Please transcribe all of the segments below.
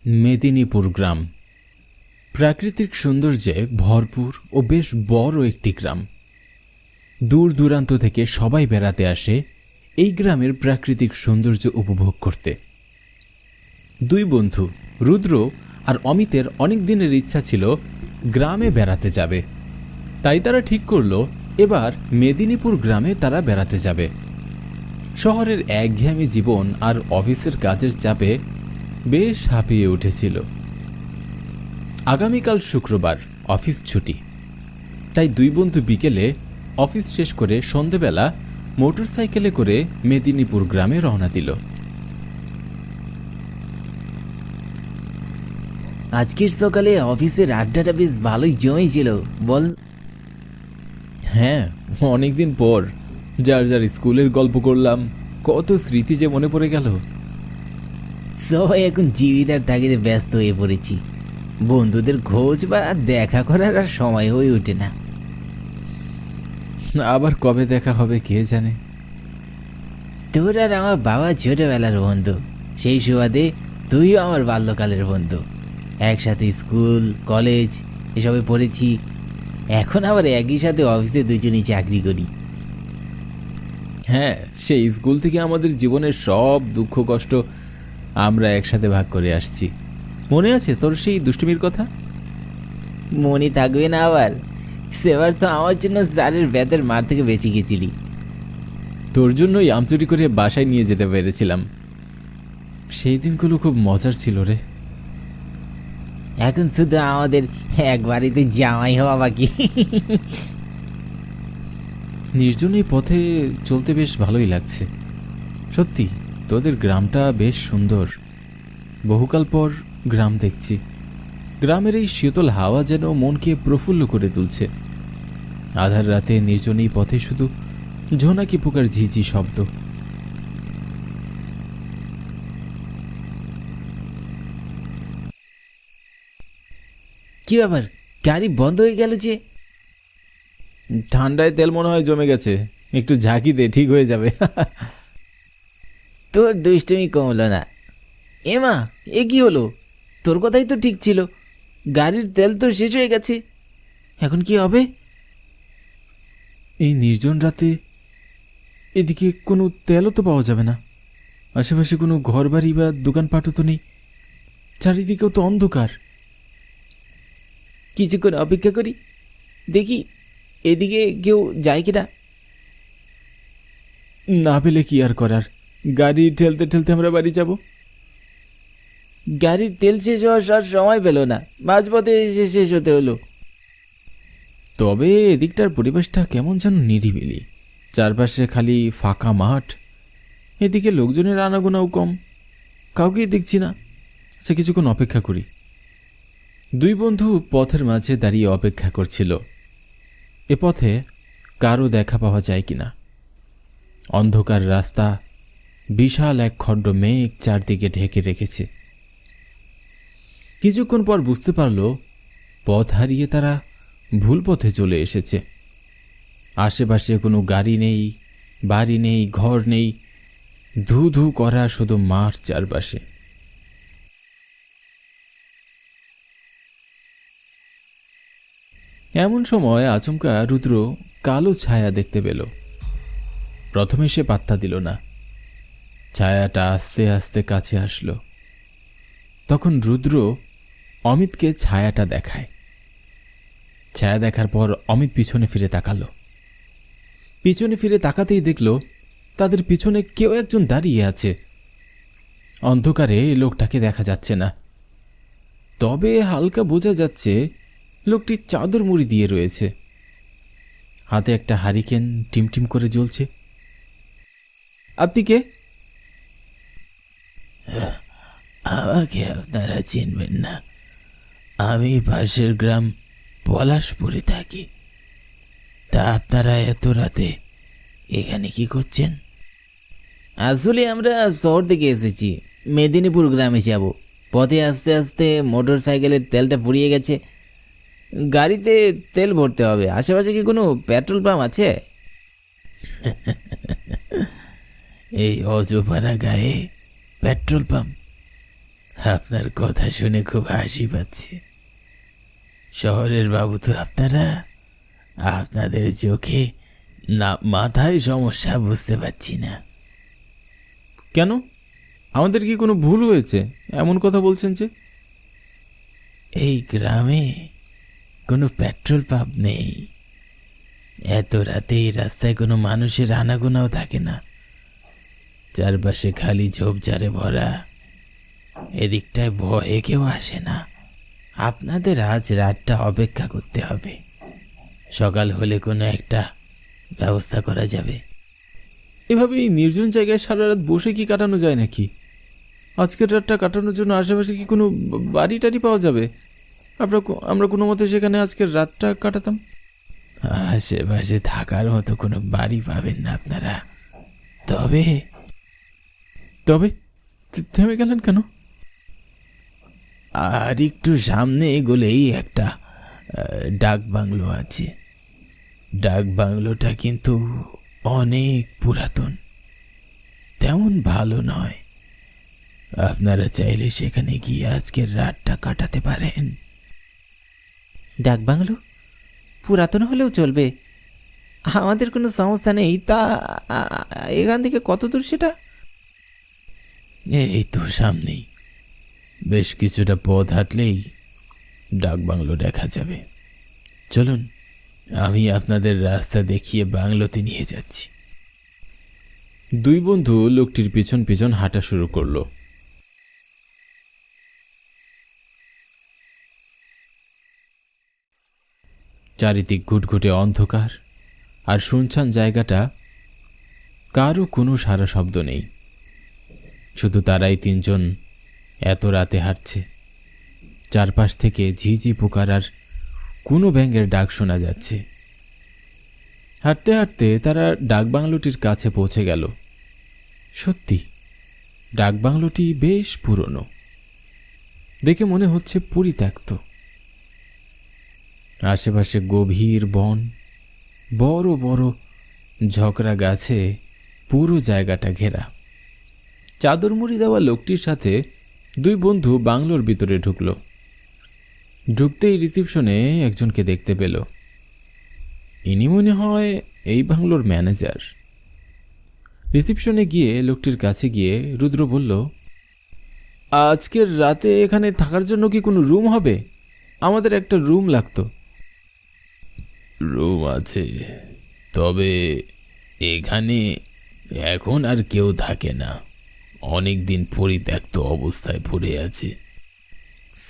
মেদিনীপুর গ্রাম প্রাকৃতিক সৌন্দর্যে ভরপুর ও বেশ বড় একটি গ্রাম। দূর দূরান্ত থেকে সবাই বেড়াতে আসে এই গ্রামের প্রাকৃতিক সৌন্দর্য উপভোগ করতে। দুই বন্ধু রুদ্র আর অমিতের অনেক দিনের ইচ্ছা ছিল গ্রামে বেড়াতে যাবে, তাই তারা ঠিক করলো এবার মেদিনীপুর গ্রামে তারা বেড়াতে যাবে। শহরের একঘেয়েমি জীবন আর অফিসের কাজের চাপে বেশ হাঁপিয়ে উঠেছিল। আগামীকাল শুক্রবার, অফিস ছুটি, তাই দুই বন্ধু বিকেলে অফিস শেষ করে সন্ধেবেলা মোটরসাইকেলে করে মেদিনীপুর গ্রামে রওনা দিল। আজকের সকালে অফিসের আড্ডাটা বেশ ভালোই জমেছিল বল। হ্যাঁ, অনেকদিন পর যার যার স্কুলের গল্প করলাম, কত স্মৃতি যে মনে পড়ে গেল। সবাই এখন জীবিতার তাগিদে ব্যস্ত হয়ে পড়েছি, বন্ধুদের খোঁজ বা দেখা করার আর সময় হয়ে ওঠে না। আবার কবে দেখা হবে কে জানে। তোর আর আমার বাবা ছোটবেলার বন্ধু, সেই সুবাদে তুইও আমার বাল্যকালের বন্ধু। একসাথে স্কুল কলেজ এসবে পড়েছি, এখন আবার একই সাথে অফিসে দুজনেই চাকরি করি। হ্যাঁ, সেই স্কুল থেকে আমাদের জীবনের সব দুঃখ কষ্ট আমরা একসাথে ভাগ করে আসছি। মনে আছে তোর সেই দুষ্টুমির কথা? মনে থাকবে না আবার? সেবার তো আমার জন্য স্যারের ব্যাতের মার থেকে বেঁচে গেছিলি। তোর জন্যই আম চুরি করে বাসায় নিয়ে যেতে পেরেছিলাম। সেই দিনগুলো খুব মজার ছিল রে। এখন শুধু আমাদের এক বাড়িতে জামাই হওয়া বাকি। নির্জন এই পথে চলতে বেশ ভালোই লাগছে। সত্যি তোদের গ্রামটা বেশ সুন্দর। বহুকাল পর গ্রাম দেখছি। গ্রামের এই শীতল হাওয়া যেন মনকে প্রফুল্ল করে তুলছে। আধার রাতে নির্জন এই পথে শুধু ঝোনাকি পোকার ঝিঝি শব্দ। কি ব্যাপার, গাড়ি বন্ধ হয়ে গেল যে? ঠান্ডায় তেল মনে হয় জমে গেছে, একটু ঝাঁকি দে, ঠিক হয়ে যাবে। তোর দুষ্টুমি কমলো না। এমা, এ কি হলো? তোর কথাই তো ঠিক ছিল, গাড়ির তেল তো শেষ হয়ে গেছে, এখন কি হবে? এই নির্জন রাতে এদিকে কোনো তেলও তো পাওয়া যাবে না। আশেপাশে কোনো ঘরবাড়ি বা দোকানপাটও তো নেই। চারিদিকেও তো অন্ধকার। কিছুক্ষণ অপেক্ষা করি, দেখি এদিকে কেউ যায় কিনা। না পেলে কি আর করার, গাড়ি ঠেলতে ঠেলতে আমরা বাড়ি যাব। গাড়ির তেল শেষ হওয়ার আর সময় পেল না, মাঝপথে এসে শেষ হতে হলো। তবে এদিকটার পরিবেশটা কেমন যেন নিরিবিলি, চারপাশে খালি ফাঁকা মাঠ। এদিকে লোকজনের আনাগোনাও কম, কাউকেই দেখছি না। সে কিছুক্ষণ অপেক্ষা করি। দুই বন্ধু পথের মাঝে দাঁড়িয়ে অপেক্ষা করছিল এ পথে কারো দেখা পাওয়া যায় কিনা। অন্ধকার রাস্তা, বিশাল এক খণ্ড মেঘ চারদিকে ঢেকে রেখেছে। কিছুক্ষণ পর বুঝতে পারল পথ হারিয়ে তারা ভুল পথে চলে এসেছে। আশেপাশে কোনো গাড়ি নেই, বাড়ি নেই, ঘর নেই, ধু ধু করা শুধু মাঠ চারপাশে। এমন সময় আচমকা রুদ্র কালো ছায়া দেখতে পেল। প্রথমে সে পাত্তা দিল না। ছায়াটা আস্তে আস্তে কাছে আসলো। তখন রুদ্র অমিতকে ছায়াটা দেখায়। ছায়া দেখার পর অমিত পিছনে ফিরে তাকালো। পিছনে ফিরে তাকাতেই দেখল তাদের পিছনে কেউ একজন দাঁড়িয়ে আছে। অন্ধকারে লোকটাকে দেখা যাচ্ছে না, তবে হালকা বোঝা যাচ্ছে লোকটি চাদর মুড়ি দিয়ে রয়েছে। হাতে একটা হারিকেন টিমটিম করে জ্বলছে। আপনি কে? আমাকে আপনারা চিনবেন না, আমি পাশের গ্রাম পলাশপুরে থাকি। তা আপনারা এত রাতে এখানে কি করছেন? আসলে আমরা শহর থেকে এসেছি, মেদিনীপুর গ্রামে যাব। পথে আস্তে আস্তে মোটর সাইকেলের তেলটা ফুরিয়ে গেছে, গাড়িতে তেল ভরতে হবে। আশেপাশে কি কোনো পেট্রোল পাম্প আছে? এই অজপাড়া গায়ে পেট্রোল পাম্প? আপনার কথা শুনে খুব হাসি পাচ্ছে। শহরের বাবু তো আপনারা, আপনাদের চোখে না মাথায় সমস্যা বুঝতে পারছি না। কেন, আমাদের কি কোনো ভুল হয়েছে এমন কথা বলছেন যে? এই গ্রামে কোনো পেট্রোল পাম্প নেই। এত রাতে এই রাস্তায় কোনো মানুষের আনাগোনাও থাকে না। চারপাশে খালি ঝোপঝাড়ে ভরা। এদিকটায় ভয়ে কেউ আসে না। আপনাদের আজ রাতটা অপেক্ষা করতে হবে। সকাল হলে কোনো একটা ব্যবস্থা করা যাবে। এভাবে এই নির্জন জায়গায় সারা রাত বসে কি কাটানো যায় নাকি? আজকের রাতটা কাটানোর জন্য আশেপাশে কি কোনো বাড়ি টাড়ি পাওয়া যাবে? আমরা কোনো মতে সেখানে আজকের রাতটা কাটাতাম। আশেপাশে থাকার মতো কোনো বাড়ি পাবেন না আপনারা। তবে তবে থেমে গেলেন কেন? আর একটু সামনে এগোলেই একটা ডাক বাংলো আছে। ডাক বাংলোটা কিন্তু অনেক পুরাতন, তেমন ভালো নয়। আপনারা চাইলে সেখানে গিয়ে আজকের রাতটা কাটাতে পারেন। ডাক বাংলো পুরাতন হলেও চলবে, আমাদের কোনো সমস্যা নেই। তা এখান থেকে কত দূর সেটা? এই তো সামনেই, বেশ কিছুটা পথ হাঁটলেই ডাক বাংলো দেখা যাবে। চলুন, আমি আপনাদের রাস্তা দেখিয়ে বাংলোতে নিয়ে যাচ্ছি। দুই বন্ধু লোকটির পিছন পিছন হাঁটা শুরু করলো। চারিদিক ঘুটঘুটে অন্ধকার আর শুনশান জায়গাটা, কারও কোনো সারা শব্দ নেই। শুধু তারাই তিনজন এত রাতে হাঁটছে। চারপাশ থেকে ঝিঝি পোকার আর কোনো ব্যাঙের ডাক শোনা যাচ্ছে। হাঁটতে হাঁটতে তারা ডাকবাংলোটির কাছে পৌঁছে গেল। সত্যি ডাকবাংলোটি বেশ পুরনো, দেখে মনে হচ্ছে পরিত্যক্ত। আশেপাশে গভীর বন, বড় বড় ঝকড়া গাছে পুরো জায়গাটা ঘেরা। চাদর মুড়ি দেওয়া লোকটির সাথে দুই বন্ধু বাংলোর ভিতরে ঢুকল। ঢুকতেই রিসিপশনে একজনকে দেখতে পেল। ইনি মনে হয় এই বাংলোর ম্যানেজার। রিসিপশনে গিয়ে লোকটির কাছে গিয়ে রুদ্র বলল, আজকের রাতে এখানে থাকার জন্য কি কোনো রুম হবে? আমাদের একটা রুম লাগতো। রুম আছে, তবে এখানে এখন আর কেউ থাকে না। অনেক দিন পরিত্যক্ত অবস্থায় পড়ে আছে।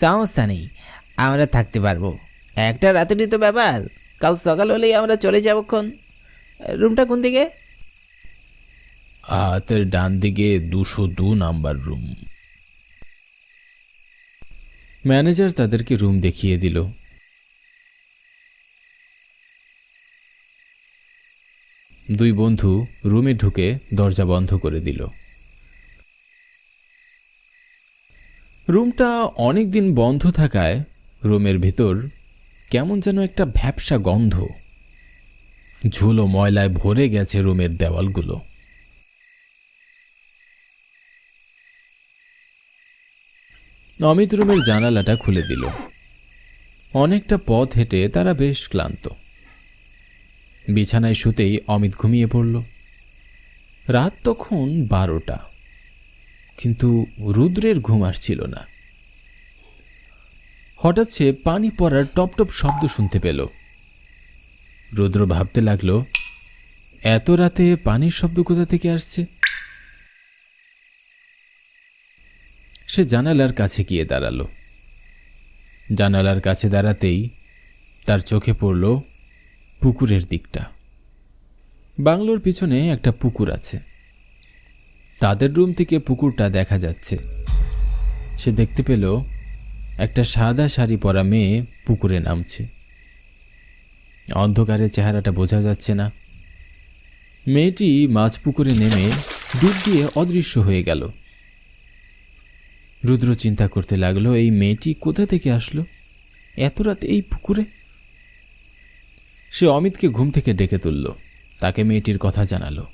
সমস্যা নেই, আমরা থাকতে পারবো। একটা রাতেরই তো ব্যাপার, কাল সকাল হলেই আমরা চলে যাবক্ষণ। রুমটা কোন দিকে? হাতের ডান দিকে 202 নাম্বার রুম। ম্যানেজার তাদেরকে রুম দেখিয়ে দিল। দুই বন্ধু রুমে ঢুকে দরজা বন্ধ করে দিল। রুমটা অনেক দিন বন্ধ থাকায় রুমের ভিতর কেমন যেন একটা ভ্যাপসা গন্ধ। ঝুলো ময়লায় ভরে গেছে রুমের দেওয়ালগুলো। অমিত রুমের জানালাটা খুলে দিল। অনেকটা পথ হেঁটে তারা বেশ ক্লান্ত। বিছানায় শুতেই অমিত ঘুমিয়ে পড়ল। রাত তখন 12টা, কিন্তু রুদ্রের ঘুম আসছিল না। হঠাৎ সে পানি পড়ার টপ টপ শব্দ শুনতে পেল। রুদ্র ভাবতে লাগলো, এত রাতে পানির শব্দ কোথা থেকে আসছে? সে জানালার কাছে গিয়ে দাঁড়ালো। জানালার কাছে দাঁড়াতেই তার চোখে পড়ল পুকুরের দিকটা। বাংলোর পিছনে একটা পুকুর আছে। তাদের রুম থেকে পুকুরটা দেখা যাচ্ছে। সে দেখতে পেল একটা সাদা শাড়ি পরা মেয়ে পুকুরে নামছে। অন্ধকারে চেহারাটা বোঝা যাচ্ছে না। মেয়েটি মাছ পুকুরে নেমে ডুব দিয়ে অদৃশ্য হয়ে গেল। রুদ্র চিন্তা করতে লাগলো, এই মেয়েটি কোথা থেকে আসলো এত রাতে এই পুকুরে? সে অমিতকে ঘুম থেকে ডেকে তুলল, তাকে মেয়েটির কথা জানালো।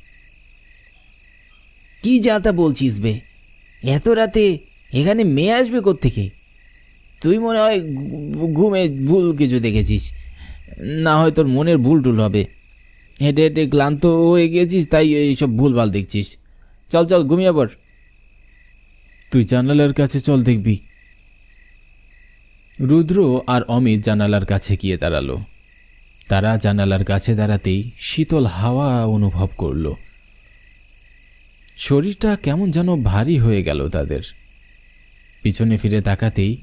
কি যাতা বলছিস বে? এত রাতে এখানে মেয়ে আসবে কোত্থেকে? তুই মনে হয় ঘুমে ভুল কিছু দেখেছিস, না হয় তোর মনের ভুল টুল হবে। হেঁটে হেঁটে ক্লান্ত হয়ে গিয়েছিস, তাই এইসব ভুলভাল দেখছিস। চল চল, ঘুমিয়ে পড়। তুই জানালার কাছে চল, দেখবি। রুদ্র আর অমিত জানালার কাছে গিয়ে দাঁড়ালো। তারা জানালার কাছে দাঁড়াতেই শীতল হাওয়া অনুভব করল। শরীরটা কেমন যেন ভারী হয়ে গেল তাদের। পিছনে ফিরে তাকাতেই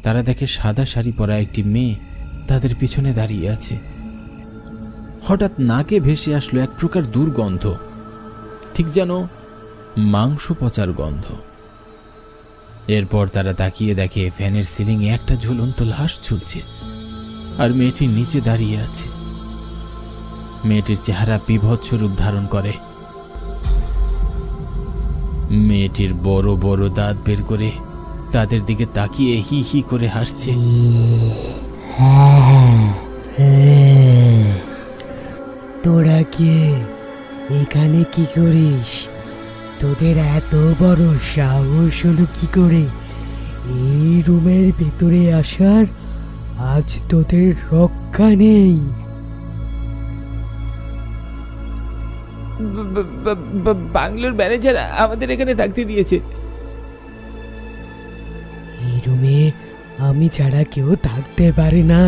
তারা দেখে সাদা শাড়ি পরা একটি মেয়ে তাদের পিছনে দাঁড়িয়ে আছে। হঠাৎ নাকে ভেসে আসলো এক প্রকার দুর্গন্ধ, ঠিক যেন মাংস পচার গন্ধ। এরপর তারা তাকিয়ে দেখে ফ্যানের সিলিংয়ে একটা ঝুলন্ত লাশ ঝুলছে, আর মেয়েটি নিচে দাঁড়িয়ে আছে। মেয়েটির চেহারা বীভৎস রূপ ধারণ করে। মেয়েটির বড় বড় দাঁত বের করে তাদের দিকে তাকিয়ে হি হি করে হাসছে। তোরা কে? এখানে কি করিস? তোদের এত বড় সাহস হলো কি করে এই রুমের ভেতরে আসার? আজ তোদের রক্ষা নেই। বাংলোর ম্যানেজার আমাদের এখানে থাকতে দিয়েছে। এই রুমে আমি ছাড়া কেউ থাকতে পারে না।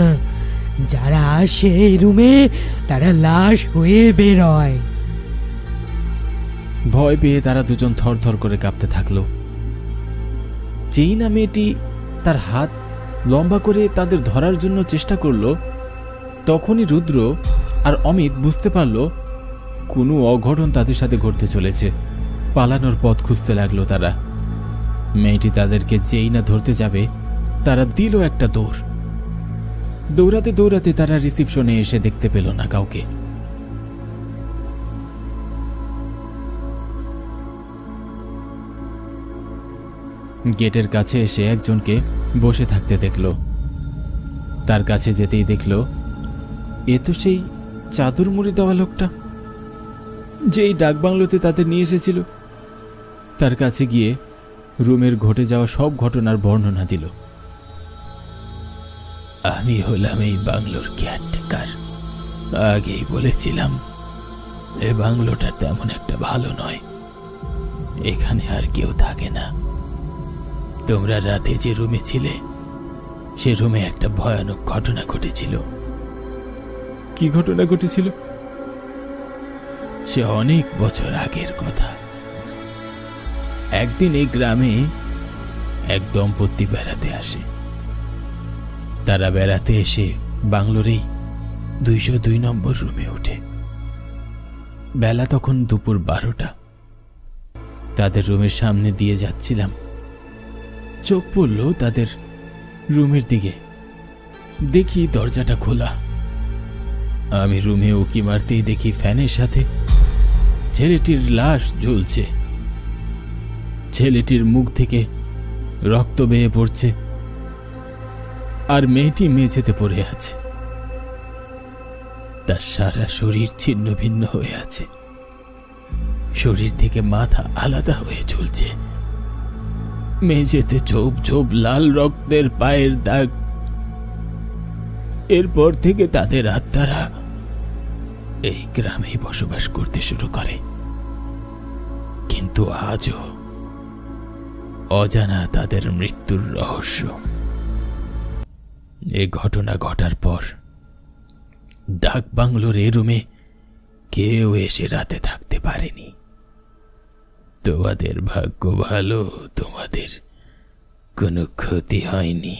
যারা আসে এই রুমে তারা লাশ হয়ে বের হয়। ভয় পেয়ে তারা দুজন থরথর করে কাঁপতে থাকলো। যেই না মেয়েটি তার হাত লম্বা করে তাদের ধরার জন্য চেষ্টা করলো, তখনই রুদ্র আর অমিত বুঝতে পারল কোনো অঘটন তাদের সাথে ঘটতে চলেছে। পালানোর পথ খুঁজতে লাগলো তারা। মেয়েটি তাদেরকে যেই না ধরতে যাবে, তারা দিল একটা দৌড়। দৌড়াতে দৌড়াতে তারা রিসিপশনে এসে দেখতে পেল না কাউকে। গেটের কাছে এসে একজনকে বসে থাকতে দেখল। তার কাছে যেতেই দেখল এ তো সেই চাদর মুড়ি দেওয়া লোকটা, যেই ডাকবাংলোতে তাদের নিয়ে এসেছিল। তার কাছে গিয়ে রুমের ঘটে যাওয়া সব ঘটনার বর্ণনা দিল। আমি হলাম এই বাংলোর কেয়ারটেকার। আগেই বলেছিলাম এ বাংলোটা তেমন একটা ভালো নয়, এখানে আর কেউ থাকে না। তোমরা রাতে যে রুমে ছিলে, সে রুমে একটা ভয়ানক ঘটনা ঘটেছিল। কি ঘটনা ঘটেছিল? সে অনেক বছর আগের কথা। একদিন এই গ্রামে এক দম্পতি বেড়াতে আসে। তারা বেড়াতে এসে বাংলোরেই 202 নম্বর রুমে ওঠে। বেলা তখন দুপুর 12টা। তাদের রুমের সামনে দিয়ে যাচ্ছিলাম, চোখ পড়ল তাদের রুমের দিকে। দেখি দরজাটা খোলা। আমি রুমে উকি মারতেই দেখি ফ্যানের সাথে ছেলেটির লাশ ঝুলছে। ছেলেটির মুখ থেকে রক্ত বেয়ে পড়ছে, আর মেয়েটি মেঝেতে পড়ে আছে। তার সারা শরীর ছিন্ন ভিন্ন হয়ে আছে। শরীর থেকে মাথা আলাদা হয়ে ঝুলছে। মেঝেতে ঝোপ ঝোপ লাল রক্তের পায়ের দাগ। এরপর থেকে তাদের আত্মারা এই গ্রামেই বসবাস করতে শুরু করে। কিন্তু আজও অজানা তাদের মৃত্যুর রহস্য। এ ঘটনা ঘটার পর ডাক বাংলোর এ রুমে কেউ এসে রাতে থাকতে পারেনি। তোমাদের ভাগ্য ভালো, তোমাদের কোনো ক্ষতি হয়নি।